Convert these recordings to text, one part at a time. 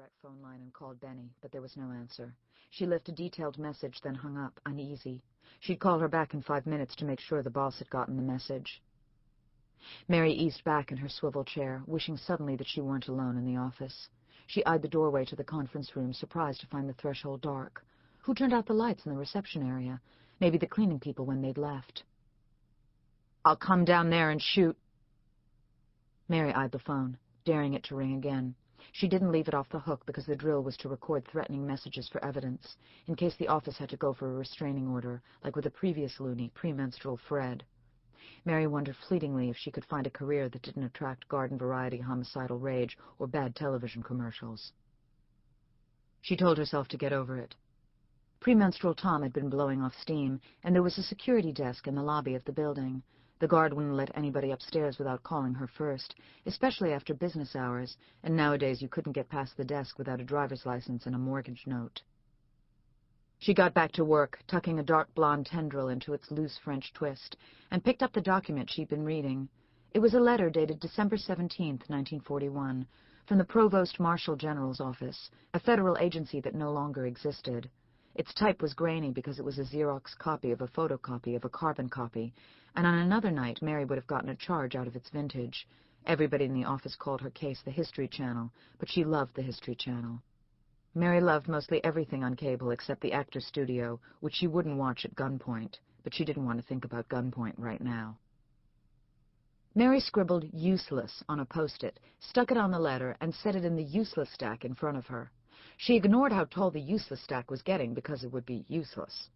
direct phone line and called Benny, but there was no answer. She left a detailed message, then hung up, uneasy. She'd call her back in 5 minutes to make sure the boss had gotten the message. Mary eased back in her swivel chair, wishing suddenly that she weren't alone in the office. She eyed the doorway to the conference room, surprised to find the threshold dark. Who turned out the lights in the reception area? Maybe the cleaning people when they'd left. "I'll come down there and shoot." Mary eyed the phone, daring it to ring again. She didn't leave it off the hook because the drill was to record threatening messages for evidence, in case the office had to go for a restraining order, like with the previous loony, premenstrual Fred. Mary wondered fleetingly if she could find a career that didn't attract garden-variety homicidal rage or bad television commercials. She told herself to get over it. Premenstrual Tom had been blowing off steam, and there was a security desk in the lobby of the building. The guard wouldn't let anybody upstairs without calling her first, especially after business hours, and nowadays you couldn't get past the desk without a driver's license and a mortgage note. She got back to work, tucking a dark blonde tendril into its loose French twist, and picked up the document she'd been reading. It was a letter dated December 17th, 1941, from the Provost Marshal General's office, a federal agency that no longer existed. Its type was grainy because it was a Xerox copy of a photocopy of a carbon copy, and on another night Mary would have gotten a charge out of its vintage. Everybody in the office called her case the History Channel, but she loved the History Channel. Mary loved mostly everything on cable except the Actors Studio, which she wouldn't watch at gunpoint, but she didn't want to think about gunpoint right now. Mary scribbled "useless" on a Post-it, stuck it on the letter, and set it in the useless stack in front of her. She ignored how tall the useless stack was getting because it would be useless.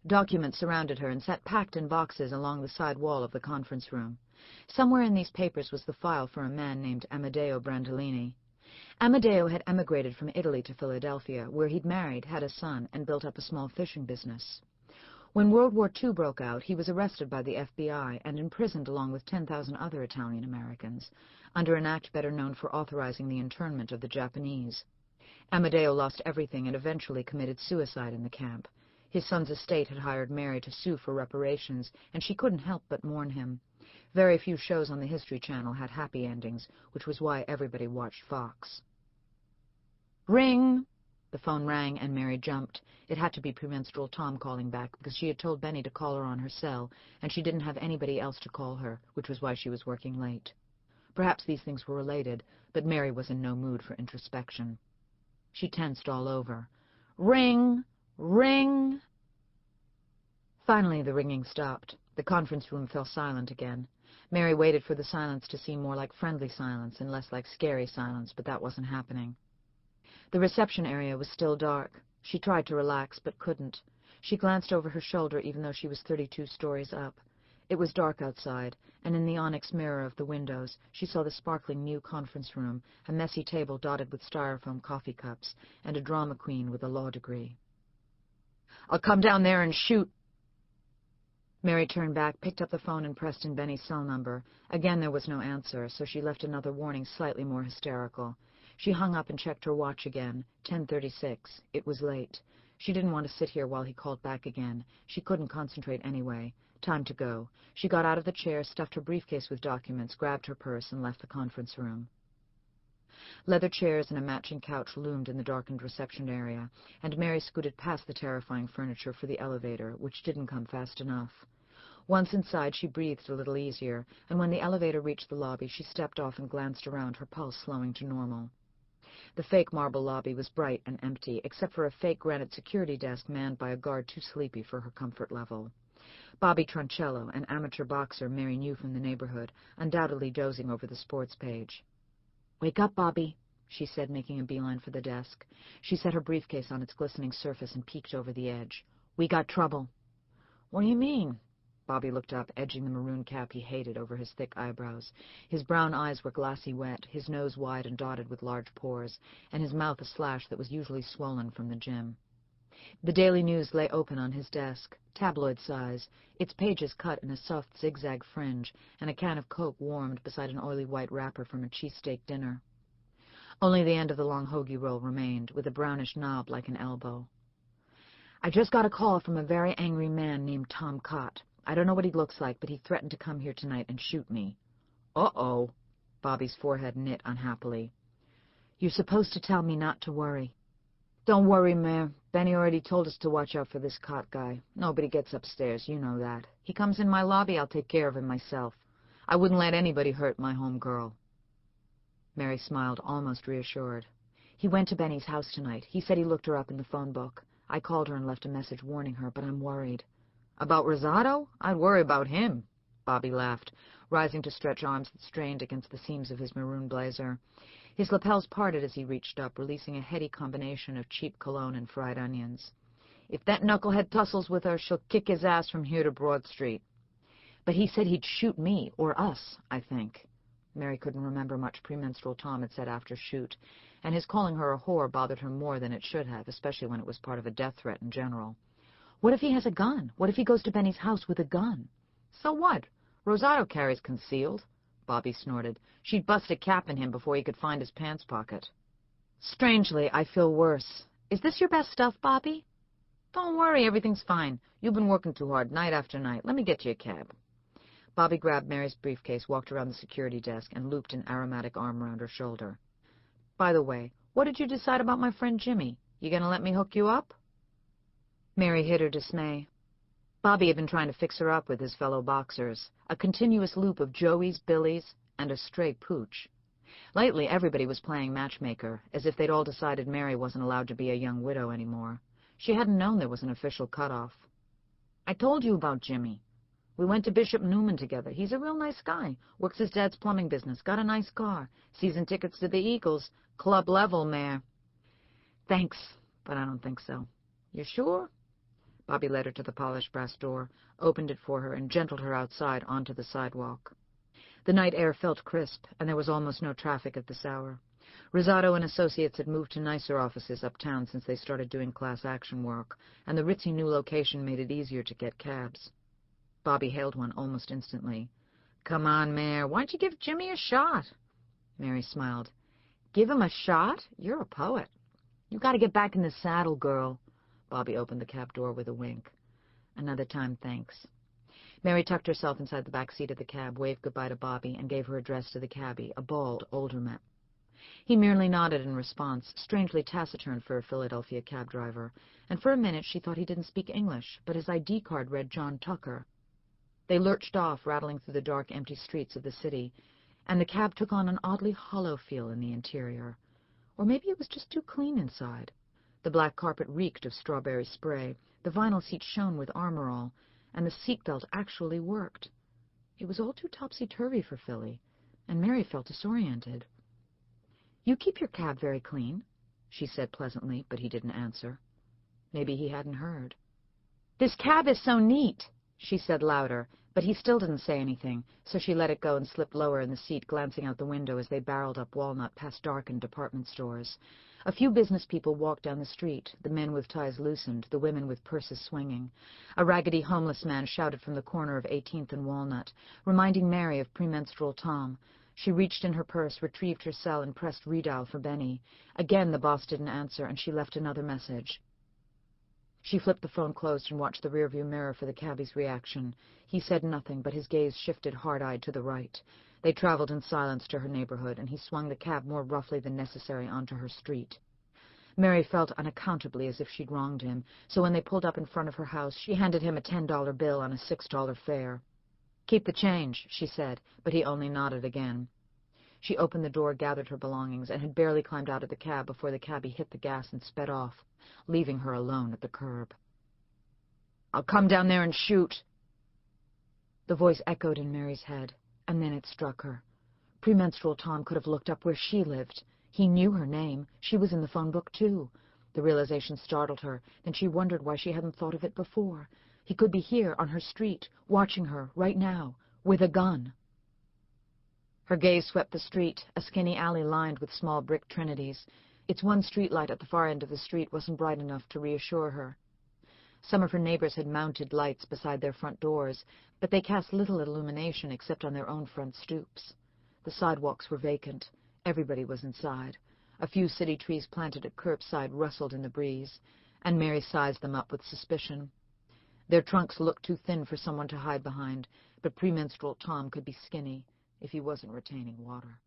Documents surrounded her and sat packed in boxes along the side wall of the conference room. Somewhere in these papers was the file for a man named Amedeo Brandolini. Amedeo had emigrated from Italy to Philadelphia, where he'd married, had a son, and built up a small fishing business. When World War II broke out, he was arrested by the FBI and imprisoned along with 10,000 other Italian Americans, under an act better known for authorizing the internment of the Japanese. Amedeo lost everything and eventually committed suicide in the camp. His son's estate had hired Mary to sue for reparations, and she couldn't help but mourn him. Very few shows on the History Channel had happy endings, which was why everybody watched Fox. "Ring!" The phone rang, and Mary jumped. It had to be Premenstrual Tom calling back, because she had told Benny to call her on her cell, and she didn't have anybody else to call her, which was why she was working late. Perhaps these things were related, but Mary was in no mood for introspection. She tensed all over. "Ring! Ring!" Finally, the ringing stopped. The conference room fell silent again. Mary waited for the silence to seem more like friendly silence and less like scary silence, but that wasn't happening. The reception area was still dark. She tried to relax, but couldn't. She glanced over her shoulder even though she was 32 stories up. It was dark outside, and in the onyx mirror of the windows she saw the sparkling new conference room, a messy table dotted with styrofoam coffee cups, and a drama queen with a law degree. "I'll come down there and shoot." Mary turned back, picked up the phone, and pressed in Benny's cell number. Again there was no answer, so she left another warning slightly more hysterical. She hung up and checked her watch again. 10:36. It was late. She didn't want to sit here while he called back again. She couldn't concentrate anyway. Time to go. She got out of the chair, stuffed her briefcase with documents, grabbed her purse, and left the conference room. Leather chairs and a matching couch loomed in the darkened reception area, and Mary scooted past the terrifying furniture for the elevator, which didn't come fast enough. Once inside, she breathed a little easier, and when the elevator reached the lobby, she stepped off and glanced around, her pulse slowing to normal. The fake marble lobby was bright and empty, except for a fake granite security desk manned by a guard too sleepy for her comfort level. Bobby Troncello, an amateur boxer Mary knew from the neighborhood, undoubtedly dozing over the sports page. "Wake up, Bobby," she said, making a beeline for the desk. She set her briefcase on its glistening surface and peeked over the edge. "We got trouble." "What do you mean?" Bobby looked up, edging the maroon cap he hated over his thick eyebrows. His brown eyes were glassy wet, his nose wide and dotted with large pores, and his mouth a slash that was usually swollen from the gym. The Daily News lay open on his desk, tabloid size, its pages cut in a soft zigzag fringe, and a can of Coke warmed beside an oily white wrapper from a cheesesteak dinner. Only the end of the long hoagie roll remained, with a brownish knob like an elbow. "I just got a call from a very angry man named Tom Cott. I don't know what he looks like, but he threatened to come here tonight and shoot me." "Uh-oh." Bobby's forehead knit unhappily. You're supposed to tell me not to worry. Don't worry, Mare. Benny already told us to watch out for this cot guy. Nobody gets upstairs, you know that. He comes in my lobby, I'll take care of him myself. I wouldn't let anybody hurt my home girl. Mary smiled, almost reassured. He went to Benny's house tonight. He said he looked her up in the phone book. I called her and left a message warning her, but I'm worried. About Rosato? I'd worry about him. Bobby laughed, rising to stretch arms that strained against the seams of his maroon blazer. His lapels parted as he reached up, releasing a heady combination of cheap cologne and fried onions. If that knucklehead tussles with her, she'll kick his ass from here to Broad Street. But he said he'd shoot me, or us, I think. Mary couldn't remember much premenstrual Tom had said after shoot, and his calling her a whore bothered her more than it should have, especially when it was part of a death threat in general. What if he has a gun? What if he goes to Benny's house with a gun? So what? Rosato carries concealed. Bobby snorted. She'd bust a cap in him before he could find his pants pocket. Strangely, I feel worse. Is this your best stuff, Bobby? Don't worry, everything's fine. You've been working too hard night after night. Let me get you a cab. Bobby grabbed Mary's briefcase, walked around the security desk, and looped an aromatic arm around her shoulder. By the way, what did you decide about my friend Jimmy? You gonna let me hook you up? Mary hid her dismay. Bobby had been trying to fix her up with his fellow boxers, a continuous loop of Joeys, Billies, and a stray pooch. Lately, everybody was playing matchmaker, as if they'd all decided Mary wasn't allowed to be a young widow anymore. She hadn't known there was an official cutoff. I told you about Jimmy. We went to Bishop Newman together. He's a real nice guy. Works his dad's plumbing business. Got a nice car. Season tickets to the Eagles. Club level, Mare. Thanks, but I don't think so. You sure? Bobby led her to the polished brass door, opened it for her, and gentled her outside onto the sidewalk. The night air felt crisp, and there was almost no traffic at this hour. Rosato Associates had moved to nicer offices uptown since they started doing class action work, and the ritzy new location made it easier to get cabs. Bobby hailed one almost instantly. Come on, Mare, why don't you give Jimmy a shot? Mary smiled. Give him a shot? You're a poet. You got to get back in the saddle, girl. Bobby opened the cab door with a wink. Another time, thanks. Mary tucked herself inside the back seat of the cab, waved goodbye to Bobby, and gave her address to the cabbie, a bald, older man. He merely nodded in response, strangely taciturn for a Philadelphia cab driver, and for a minute she thought he didn't speak English, but his ID card read John Tucker. They lurched off, rattling through the dark, empty streets of the city, and the cab took on an oddly hollow feel in the interior. Or maybe it was just too clean inside. The black carpet reeked of strawberry spray, the vinyl seat shone with Armorall, and the seatbelt actually worked. It was all too topsy-turvy for Philly, and Mary felt disoriented. You keep your cab very clean, she said pleasantly, but he didn't answer. Maybe he hadn't heard. This cab is so neat, she said louder, but he still didn't say anything, so she let it go and slipped lower in the seat, glancing out the window as they barreled up Walnut past darkened department stores. A few business people walked down the street, the men with ties loosened, the women with purses swinging. A raggedy homeless man shouted from the corner of 18th and Walnut, reminding Mary of premenstrual Tom. She reached in her purse, retrieved her cell, and pressed redial for Benny. Again the boss didn't answer, and she left another message. She flipped the phone closed and watched the rearview mirror for the cabbie's reaction. He said nothing, but his gaze shifted hard-eyed to the right. They traveled in silence to her neighborhood, and he swung the cab more roughly than necessary onto her street. Mary felt unaccountably as if she'd wronged him, so when they pulled up in front of her house, she handed him a $10 bill on a $6 fare. Keep the change, she said, but he only nodded again. She opened the door, gathered her belongings, and had barely climbed out of the cab before the cabbie hit the gas and sped off, leaving her alone at the curb. I'll come down there and shoot. The voice echoed in Mary's head, and then it struck her. Premenstrual Tom could have looked up where she lived. He knew her name. She was in the phone book, too. The realization startled her, then she wondered why she hadn't thought of it before. He could be here, on her street, watching her, right now, with a gun. Her gaze swept the street, a skinny alley lined with small brick trinities. Its one streetlight at the far end of the street wasn't bright enough to reassure her. Some of her neighbors had mounted lights beside their front doors, but they cast little illumination except on their own front stoops. The sidewalks were vacant. Everybody was inside. A few city trees planted at curbside rustled in the breeze, and Mary sized them up with suspicion. Their trunks looked too thin for someone to hide behind, but premenstrual Tom could be skinny if he wasn't retaining water.